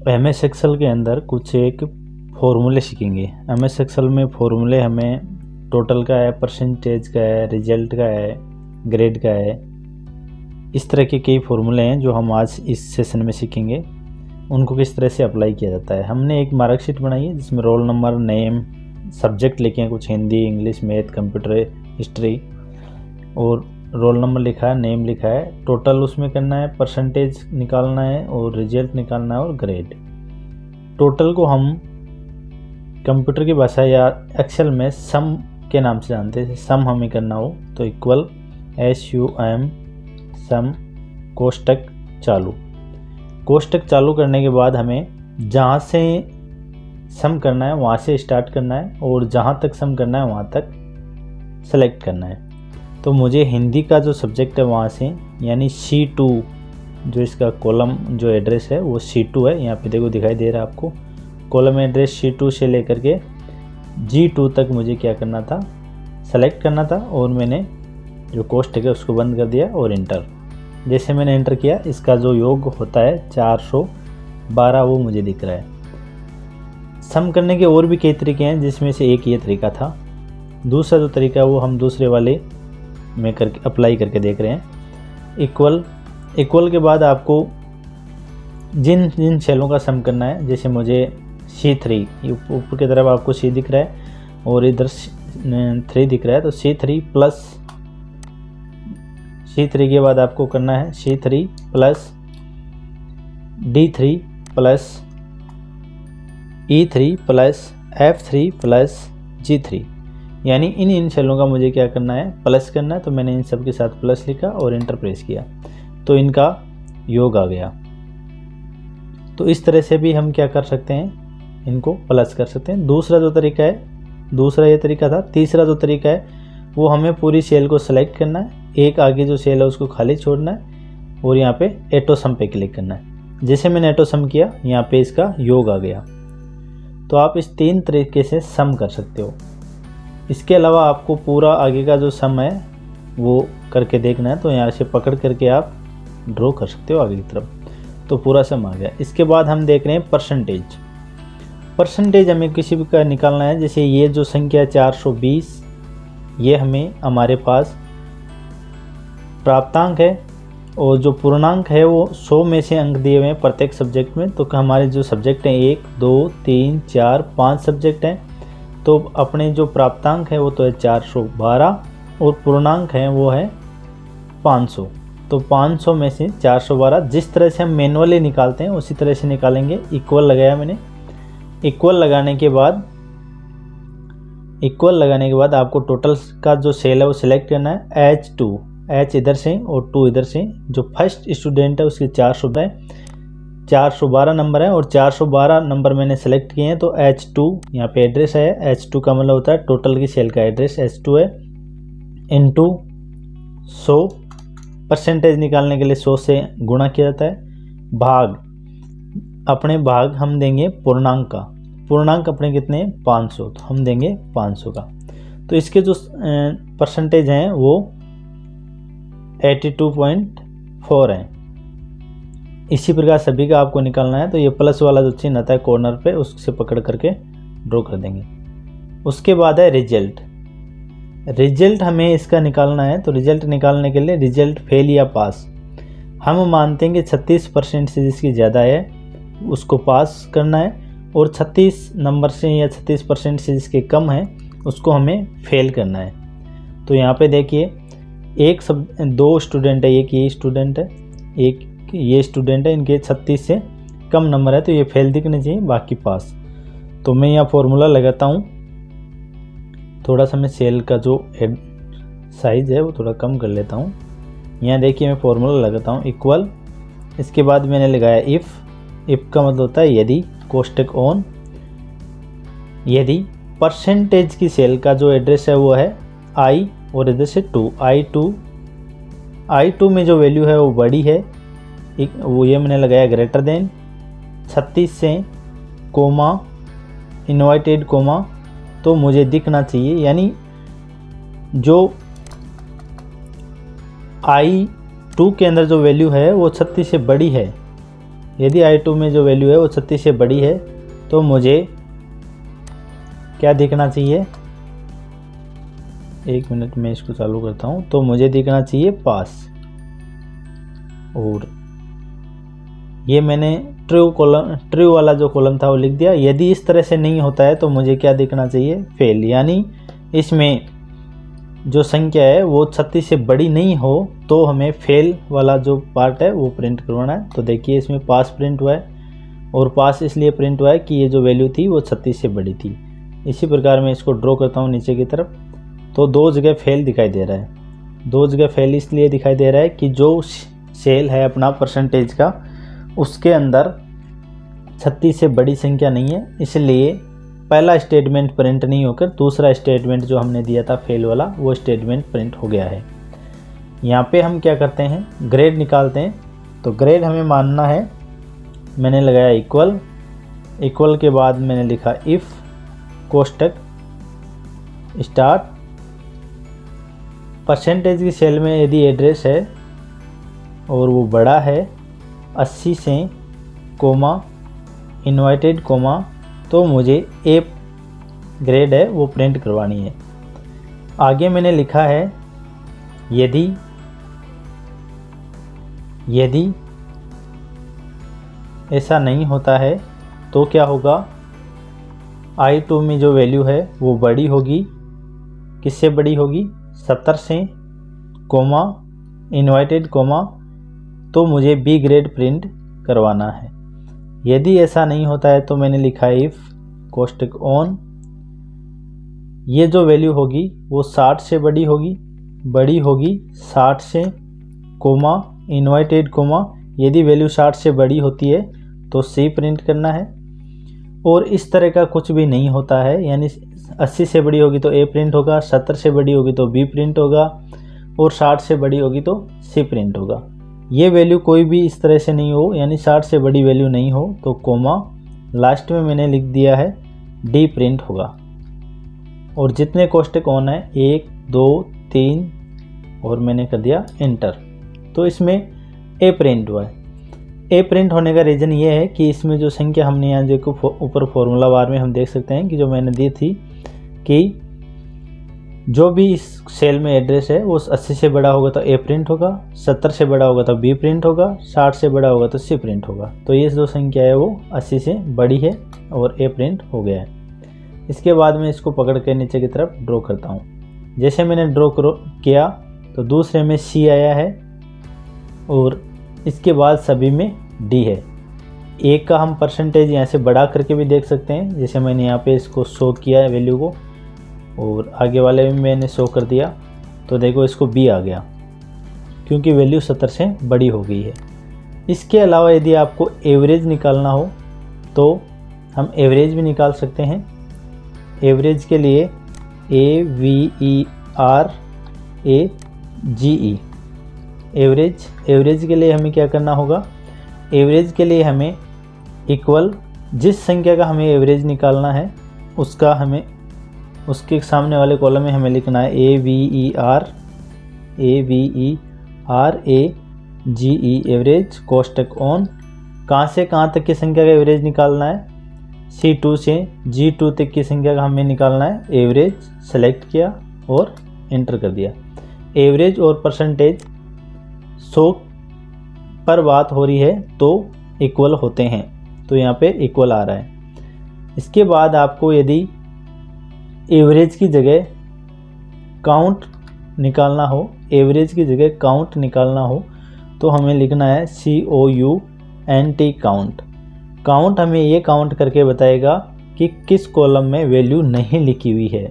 M S Excel के अंदर कुछ एक फॉर्मूले सीखेंगे। एम एस एक्सेल में फॉर्मूले हमें टोटल का है, परसेंटेज का है, रिजल्ट का है, ग्रेड का है, इस तरह के कई फॉर्मूले हैं जो हम आज इस सेशन में सीखेंगे। उनको किस तरह से अप्लाई किया जाता है। हमने एक मार्कशीट बनाई है जिसमें रोल नंबर, नेम, सब्जेक्ट लिखे हैं, कुछ Hindi, English, math, computer, history, और रोल नंबर लिखा है, नेम लिखा है। टोटल उसमें करना है, परसेंटेज निकालना है और रिजल्ट निकालना है और ग्रेड। टोटल को हम कंप्यूटर की भाषा या एक्सेल में सम के नाम से जानते हैं। सम हमें करना हो तो इक्वल SUM सम कोष्टक चालू। कोष्टक चालू करने के बाद हमें जहाँ से सम करना है वहाँ से स्टार्ट करना है और जहाँ तक सम करना है वहाँ तक सेलेक्ट करना है। तो मुझे हिंदी का जो सब्जेक्ट है वहाँ से, यानी C2 जो इसका कॉलम जो एड्रेस है वो C2 है। यहाँ पे देखो दिखाई दे रहा है आपको, कॉलम एड्रेस C2 से लेकर के G2 तक मुझे क्या करना था, सेलेक्ट करना था। और मैंने जो कोष्टक है उसको बंद कर दिया और इंटर। जैसे मैंने इंटर किया, इसका जो योग होता है 412 वो मुझे दिख रहा है। सम करने के और भी कई तरीके हैं जिसमें से एक ये तरीका था। दूसरा जो तरीका है वो हम दूसरे वाले में करके अप्लाई करके देख रहे हैं। इक्वल के बाद आपको जिन जिन सेलों का सम करना है, जैसे मुझे C3 ऊपर की तरफ आपको C दिख रहा है और इधर 3 दिख रहा है, तो C3 प्लस C3 के बाद आपको करना है C3 plus D3 plus E3 plus F3 plus G3, यानी इन सेलों का मुझे क्या करना है, प्लस करना है। तो मैंने इन सब के साथ प्लस लिखा और इंटर प्रेस किया तो इनका योग आ गया। तो इस तरह से भी हम क्या कर सकते हैं, इनको प्लस कर सकते हैं। दूसरा जो तरीका है, दूसरा ये तरीका था। तीसरा जो तरीका है वो हमें पूरी सेल को सेलेक्ट करना है, एक आगे जो सेल है उसको खाली छोड़ना है और यहाँ पे एटो सम पे क्लिक करना है। जैसे मैंने एटो सम किया, यहाँ पे इसका योग आ गया। तो आप इस 3 तरीके से सम कर सकते हो। इसके अलावा आपको पूरा आगे का जो सम है वो करके देखना है, तो यहाँ से पकड़ करके आप ड्रॉ कर सकते हो आगे की तरफ। तो पूरा सम आ गया। इसके बाद हम देख रहे हैं परसेंटेज। परसेंटेज हमें किसी भी का निकालना है। जैसे ये जो संख्या 420, ये हमें हमारे पास प्राप्तांक है और जो पूर्णांक है वो 100 में से अंक दिए हुए हैं प्रत्येक सब्जेक्ट में। तो हमारे जो सब्जेक्ट हैं 1, 2, 3, 4, 5 सब्जेक्ट हैं। तो अपने जो प्राप्तांक है वो तो है 412 और पूर्णांक है वो है 500। तो 500 में से 412 जिस तरह से हम मैनुअली निकालते हैं उसी तरह से निकालेंगे। इक्वल लगाया मैंने। इक्वल लगाने के बाद आपको टोटल का जो सेल है वो सिलेक्ट करना है। H2, H इधर से और 2 इधर से। जो फर्स्ट स्टूडेंट है उसके 412 नंबर है और 412 नंबर मैंने सेलेक्ट किए हैं। तो H2 यहाँ पे एड्रेस है। H2 का मतलब होता है टोटल की सेल का एड्रेस H2 है, इनटू 100। परसेंटेज निकालने के लिए 100 से गुणा किया जाता है। भाग, अपने भाग हम देंगे पूर्णांक का। पूर्णांक अपने कितने हैं, 500, तो हम देंगे 500 का। तो इसके जो परसेंटेज हैं वो 82.4 हैं। इसी प्रकार सभी का आपको निकालना है। तो ये प्लस वाला जो चिन्ह आता है कॉर्नर पे, उससे पकड़ करके ड्रॉ कर देंगे। उसके बाद है रिजल्ट। रिजल्ट हमें इसका निकालना है। तो रिजल्ट निकालने के लिए रिजल्ट फेल या पास, हम मानते हैं कि 36% से जिसकी ज़्यादा है उसको पास करना है और 36 नंबर से या 36% से जिसके कम है उसको हमें फेल करना है। तो यहाँ पे देखिए, दो स्टूडेंट है, एक ये स्टूडेंट है, एक ये स्टूडेंट है, इनके 36 से कम नंबर है तो ये फेल दिखने चाहिए, बाकी पास। तो मैं यहाँ फॉर्मूला लगाता हूँ। थोड़ा सा मैं सेल का जो साइज़ है वो थोड़ा कम कर लेता हूँ। यहाँ देखिए मैं फॉर्मूला लगाता हूँ, इक्वल। इसके बाद मैंने लगाया इफ़ का मतलब होता है यदि, कोष्टक ऑन, यदि परसेंटेज की सेल का जो एड्रेस है वो है I और इधर से 2, I2 में जो वैल्यू है वो बड़ी है, वो ये मैंने लगाया ग्रेटर देन 36 से कोमा, इन्वर्टेड कोमा, तो मुझे दिखना चाहिए, यानी जो I2 के अंदर जो वैल्यू है वो 36 से बड़ी है, यदि I2 में जो वैल्यू है वो 36 से बड़ी है तो मुझे क्या दिखना चाहिए, 1 मिनट में इसको चालू करता हूँ, तो मुझे दिखना चाहिए पास। और ये मैंने ट्रू वाला जो कॉलम था वो लिख दिया। यदि इस तरह से नहीं होता है तो मुझे क्या दिखना चाहिए, फेल, यानी इसमें जो संख्या है वो 36 से बड़ी नहीं हो तो हमें फेल वाला जो पार्ट है वो प्रिंट करवाना है। तो देखिए इसमें पास प्रिंट हुआ है, और पास इसलिए प्रिंट हुआ है कि ये जो वैल्यू थी वो 36 से बड़ी थी। इसी प्रकार मैं इसको ड्रॉ करता हूँ नीचे की तरफ, तो 2 जगह फेल दिखाई दे रहा है। 2 जगह फेल इसलिए दिखाई दे रहा है कि जो सेल है अपना परसेंटेज का, उसके अंदर 36 से बड़ी संख्या नहीं है, इसलिए पहला स्टेटमेंट प्रिंट नहीं होकर दूसरा स्टेटमेंट जो हमने दिया था फेल वाला, वो स्टेटमेंट प्रिंट हो गया है। यहाँ पे हम क्या करते हैं, ग्रेड निकालते हैं। तो ग्रेड हमें मानना है, मैंने लगाया इक्वल, इक्वल के बाद मैंने लिखा इफ़ कोष्टक स्टार्ट, परसेंटेज की सेल में यदि एड्रेस है और वो बड़ा है 80 से, कोमा इनवाइटेड कोमा, तो मुझे ए ग्रेड है वो प्रिंट करवानी है। आगे मैंने लिखा है यदि ऐसा नहीं होता है तो क्या होगा, I2 में जो वैल्यू है वो बड़ी होगी, किससे बड़ी होगी, 70 से, कोमा इनवाइटेड कोमा, तो मुझे बी ग्रेड प्रिंट करवाना है। यदि ऐसा नहीं होता है तो मैंने लिखा है इफ़ कोष्टक ऑन, ये जो वैल्यू होगी वो 60 से बड़ी होगी 60 से, कोमा इनवाइटेड कोमा, यदि वैल्यू 60 से बड़ी होती है तो सी प्रिंट करना है। और इस तरह का कुछ भी नहीं होता है, यानी 80 से बड़ी होगी तो ए प्रिंट होगा, 70 से बड़ी होगी तो बी प्रिंट होगा, और 60 से बड़ी होगी तो सी प्रिंट होगा। ये वैल्यू कोई भी इस तरह से नहीं हो, यानी 60 से बड़ी वैल्यू नहीं हो तो कोमा, लास्ट में मैंने लिख दिया है डी प्रिंट होगा। और जितने कोष्टक ऑन है 1 2 3 और मैंने कर दिया एंटर, तो इसमें ए प्रिंट हुआ है। ए प्रिंट होने का रीज़न ये है कि इसमें जो संख्या हमने यहाँ देखो ऊपर फॉर्मूला बार में हम देख सकते हैं कि जो मैंने दी थी कि जो भी इस सेल में एड्रेस है वो 80 से बड़ा होगा तो ए प्रिंट होगा, 70 से बड़ा होगा तो बी प्रिंट होगा, 60 से बड़ा होगा तो सी प्रिंट होगा। तो ये जो संख्या है वो 80 से बड़ी है और ए प्रिंट हो गया है। इसके बाद मैं इसको पकड़ के नीचे की तरफ ड्रॉ करता हूँ। जैसे मैंने ड्रॉ किया तो दूसरे में सी आया है और इसके बाद सभी में डी है। एक का हम परसेंटेज यहाँ से बढ़ा करके भी देख सकते हैं, जैसे मैंने यहाँ पे इसको शो किया है वैल्यू को, और आगे वाले में मैंने शो कर दिया तो देखो इसको बी आ गया क्योंकि वैल्यू 70 से बड़ी हो गई है। इसके अलावा यदि आपको एवरेज निकालना हो तो हम एवरेज भी निकाल सकते हैं। एवरेज के लिए AVERAGE, एवरेज के लिए हमें क्या करना होगा, एवरेज के लिए हमें इक्वल, जिस संख्या का हमें एवरेज निकालना है उसका हमें उसके सामने वाले कॉलम में हमें लिखना है AVERAGE एवरेज कोष्टक ऑन। कहाँ से कहाँ तक की संख्या का एवरेज निकालना है, C2 से G2 तक की संख्या का हमें निकालना है। एवरेज सेलेक्ट किया और एंटर कर दिया। एवरेज और परसेंटेज 100 पर बात हो रही है तो इक्वल होते हैं, तो यहाँ पे इक्वल आ रहा है। इसके बाद आपको यदि एवरेज की जगह काउंट निकालना हो, एवरेज की जगह काउंट निकालना हो तो हमें लिखना है COUNT काउंट। काउंट हमें ये काउंट करके बताएगा कि किस कॉलम में वैल्यू नहीं लिखी हुई है,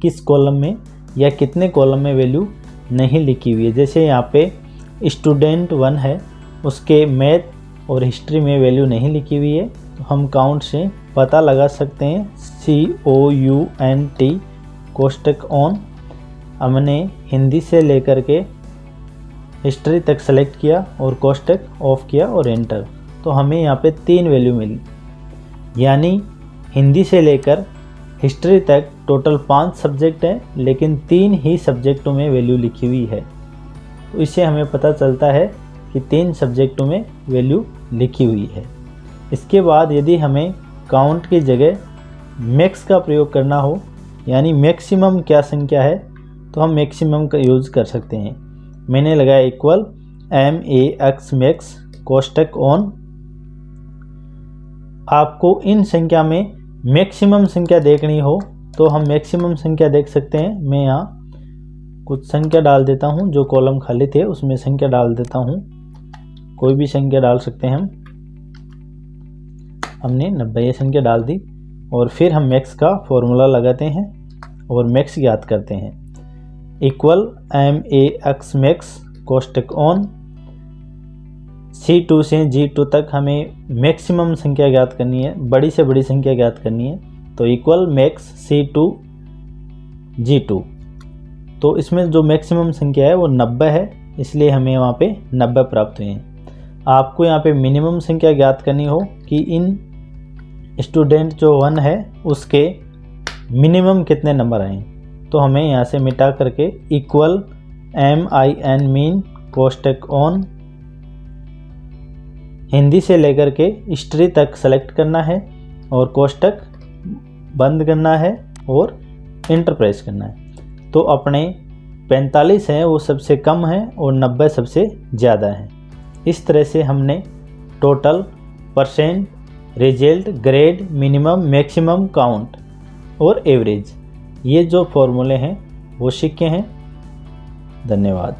किस कॉलम में या कितने कॉलम में वैल्यू नहीं लिखी हुई है। जैसे यहाँ पे स्टूडेंट 1 है, उसके मैथ और हिस्ट्री में वैल्यू नहीं लिखी हुई है, तो हम काउंट से पता लगा सकते हैं COUNT कोष्टक ऑन। हमने हिंदी से लेकर के हिस्ट्री तक सेलेक्ट किया और कोष्टक ऑफ किया और एंटर, तो हमें यहाँ पे 3 वैल्यू मिली। यानी हिंदी से लेकर हिस्ट्री तक टोटल 5 सब्जेक्ट हैं, लेकिन 3 ही सब्जेक्टों में वैल्यू लिखी हुई है। तो इससे हमें पता चलता है कि 3 सब्जेक्टों में वैल्यू लिखी हुई है। इसके बाद यदि हमें काउंट की जगह मैक्स का प्रयोग करना हो, यानी मैक्सिमम क्या संख्या है, तो हम मैक्सिमम का यूज़ कर सकते हैं। मैंने लगाया इक्वल MAX मैक्स कोष्टक ऑन। आपको इन संख्या में मैक्सिमम संख्या देखनी हो तो हम मैक्सिमम संख्या देख सकते हैं। मैं यहाँ कुछ संख्या डाल देता हूँ, जो कॉलम खाली थे उसमें संख्या डाल देता हूँ। कोई भी संख्या डाल सकते हैं हम। हमने 90 संख्या डाल दी और फिर हम मैक्स का फॉर्मूला लगाते हैं और मैक्स ज्ञात करते हैं। इक्वल MAX मैक्स कोष्टक ऑन। C2 से G2 तक हमें मैक्सिमम संख्या ज्ञात करनी है, बड़ी से बड़ी संख्या ज्ञात करनी है, तो इक्वल मैक्स C2 G2। तो इसमें जो मैक्सिमम संख्या है वो 90 है, इसलिए हमें वहाँ पे 90 प्राप्त हुए हैं। आपको यहाँ पे मिनिमम संख्या ज्ञात करनी हो कि इन स्टूडेंट जो 1 है उसके मिनिमम कितने नंबर आए, तो हमें यहाँ से मिटा करके इक्वल MIN मीन कोष्टक ऑन हिंदी से लेकर के हिस्ट्री तक सेलेक्ट करना है और कोष्टक बंद करना है और इंटर प्रेस करना है। तो अपने 45 हैं वो सबसे कम है और 90 सबसे ज़्यादा है। इस तरह से हमने total, percent, result, grade, minimum, maximum, count और एवरेज, ये जो फॉर्मूले हैं वो सीखे हैं। धन्यवाद।